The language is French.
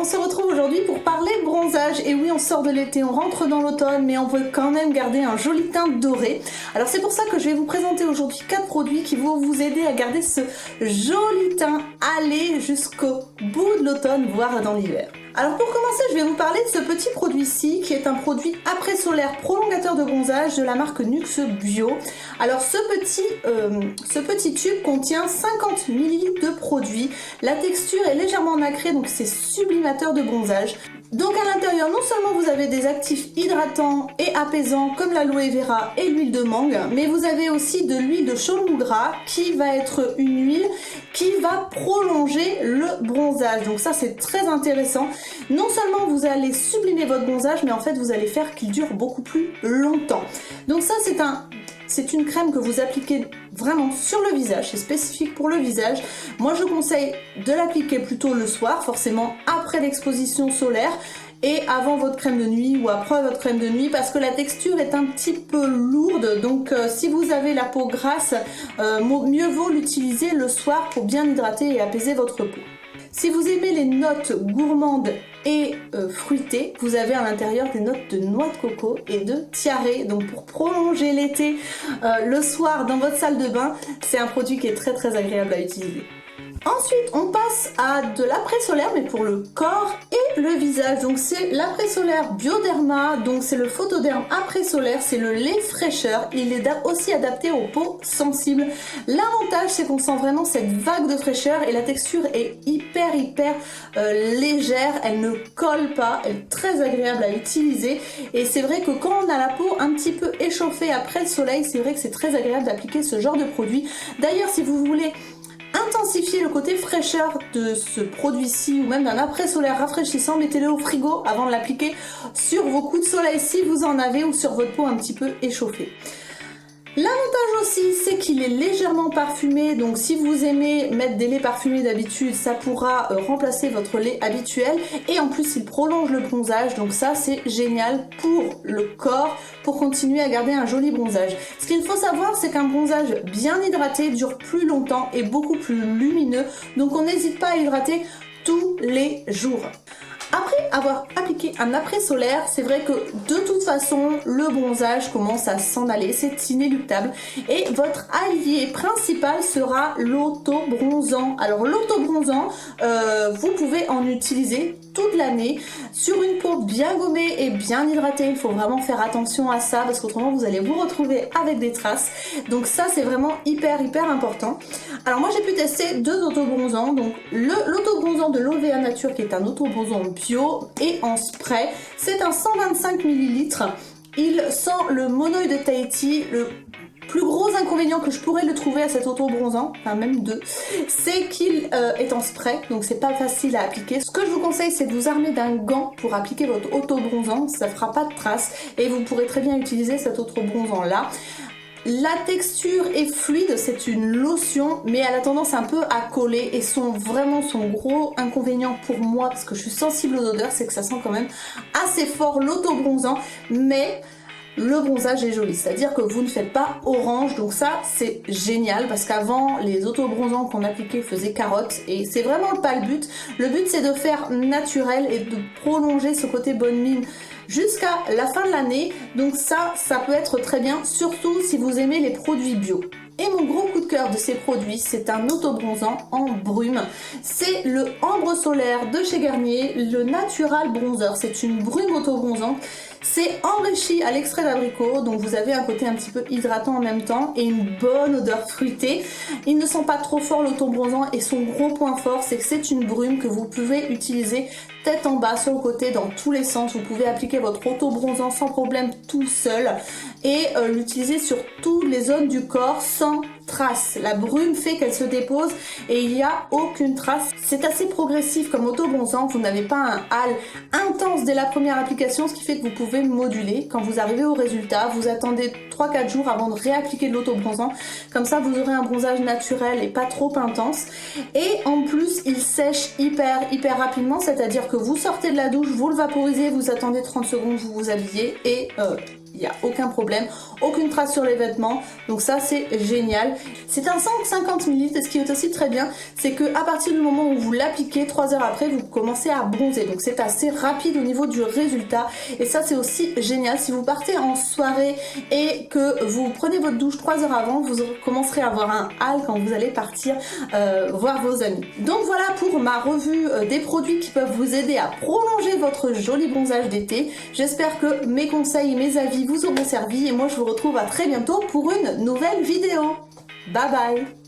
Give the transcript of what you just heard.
se retrouve aujourd'hui pour parler bronzage. Et oui, on sort de l'été, on rentre dans l'automne, mais on veut quand même garder un joli teint doré. Alors c'est pour ça que je vais vous présenter aujourd'hui 4 produits qui vont vous aider à garder ce joli teint aller jusqu'au bout de l'automne, voire dans l'hiver. Alors pour commencer, je vais vous parler de ce petit produit-ci qui est un produit après solaire prolongateur de bronzage de la marque Nuxe Bio. Alors ce petit tube contient 50 ml de produit. La texture est légèrement nacrée, donc c'est sublimateur de bronzage. Donc à l'intérieur, non seulement vous avez des actifs hydratants et apaisants comme l'aloe vera et l'huile de mangue, mais vous avez aussi de l'huile de chaulmou gras qui va être une huile qui va prolonger le bronzage. Donc ça c'est très intéressant. Non seulement vous allez sublimer votre bronzage, mais en fait vous allez faire qu'il dure beaucoup plus longtemps. Donc ça c'est une crème que vous appliquez vraiment sur le visage, c'est spécifique pour le visage. Moi je conseille de l'appliquer plutôt le soir, forcément après l'exposition solaire et avant votre crème de nuit ou après votre crème de nuit, parce que la texture est un petit peu lourde. Donc si vous avez la peau grasse, mieux vaut l'utiliser le soir pour bien hydrater et apaiser votre peau. Si vous aimez les notes gourmandes et fruitées, vous avez à l'intérieur des notes de noix de coco et de tiare. Donc pour prolonger l'été le soir dans votre salle de bain, c'est un produit qui est très agréable à utiliser. Ensuite, on passe à de l'après-solaire, mais pour le corps et le visage. Donc c'est l'après-solaire Bioderma, donc c'est le Photoderm après-solaire, c'est le lait fraîcheur. Il est aussi adapté aux peaux sensibles. L'avantage, c'est qu'on sent vraiment cette vague de fraîcheur et la texture est hyper légère. Elle ne colle pas, elle est très agréable à utiliser. Et c'est vrai que quand on a la peau un petit peu échauffée après le soleil, c'est vrai que c'est très agréable d'appliquer ce genre de produit. D'ailleurs, si vous voulez intensifier le côté fraîcheur de ce produit-ci ou même d'un après-solaire rafraîchissant, mettez-le au frigo avant de l'appliquer sur vos coups de soleil si vous en avez ou sur votre peau un petit peu échauffée. L'avantage aussi, c'est qu'il est légèrement parfumé, donc si vous aimez mettre des laits parfumés d'habitude, ça pourra remplacer votre lait habituel. Et en plus, il prolonge le bronzage, donc ça c'est génial pour le corps, pour continuer à garder un joli bronzage. Ce qu'il faut savoir, c'est qu'un bronzage bien hydraté dure plus longtemps et beaucoup plus lumineux, donc on n'hésite pas à hydrater tous les jours. Après avoir appliqué un après-solaire, c'est vrai que de toute façon, le bronzage commence à s'en aller, c'est inéluctable. Et votre allié principal sera l'auto-bronzant. Alors l'auto-bronzant, vous pouvez en utiliser toute l'année sur une peau bien gommée et bien hydratée. Il faut vraiment faire attention à ça parce qu'autrement vous allez vous retrouver avec des traces. Donc ça c'est vraiment hyper important. Alors moi j'ai pu tester 2 auto-bronzants. Donc l'auto-bronzant de l'Olvea Nature qui est un auto-bronzant bio et en spray. C'est un 125 ml. Il sent le monoï de Tahiti. Le plus gros inconvénient que je pourrais le trouver à cet auto-bronzant, enfin même 2, c'est qu'il est en spray, donc c'est pas facile à appliquer. Ce que je vous conseille, c'est de vous armer d'un gant pour appliquer votre auto-bronzant, ça fera pas de traces et vous pourrez très bien utiliser cet auto-bronzant là. La texture est fluide, c'est une lotion, mais elle a tendance un peu à coller et son gros inconvénient pour moi, parce que je suis sensible aux odeurs, c'est que ça sent quand même assez fort l'auto-bronzant, mais le bronzage est joli, c'est-à-dire que vous ne faites pas orange, donc ça c'est génial parce qu'avant les auto-bronzants qu'on appliquait faisaient carotte et c'est vraiment pas le but. Le but c'est de faire naturel et de prolonger ce côté bonne mine jusqu'à la fin de l'année, donc ça peut être très bien, surtout si vous aimez les produits bio. Et mon gros coup de cœur de ces produits, c'est un auto-bronzant en brume. C'est le Ambre Solaire de chez Garnier, le Natural Bronzer. C'est une brume auto-bronzante. C'est enrichi à l'extrait d'abricot, donc vous avez un côté un petit peu hydratant en même temps et une bonne odeur fruitée. Il ne sent pas trop fort l'auto-bronzant et son gros point fort, c'est que c'est une brume que vous pouvez utiliser tête en bas, sur le côté, dans tous les sens. Vous pouvez appliquer votre auto-bronzant sans problème tout seul et l'utiliser sur toutes les zones du corps sans trace. La brume fait qu'elle se dépose et il n'y a aucune trace. C'est assez progressif comme auto-bronzant, vous n'avez pas un hâle intense dès la première application, ce qui fait que vous pouvez moduler. Quand vous arrivez au résultat, vous attendez 3-4 jours avant de réappliquer de l'auto-bronzant. Comme ça, vous aurez un bronzage naturel et pas trop intense. Et en plus, il sèche hyper rapidement, c'est-à-dire que vous sortez de la douche, vous le vaporisez, vous attendez 30 secondes, vous vous habillez et il n'y a aucun problème, aucune trace sur les vêtements, donc ça c'est génial. C'est un 150 ml et ce qui est aussi très bien, c'est que à partir du moment où vous l'appliquez, 3 heures après, vous commencez à bronzer, donc c'est assez rapide au niveau du résultat, et ça c'est aussi génial. Si vous partez en soirée et que vous prenez votre douche 3 heures avant, vous commencerez à avoir un hâle quand vous allez partir voir vos amis. Donc voilà pour ma revue des produits qui peuvent vous aider à prolonger votre joli bronzage d'été. J'espère que mes conseils et mes avis vous auront servi et moi je vous retrouve à très bientôt pour une nouvelle vidéo. Bye bye!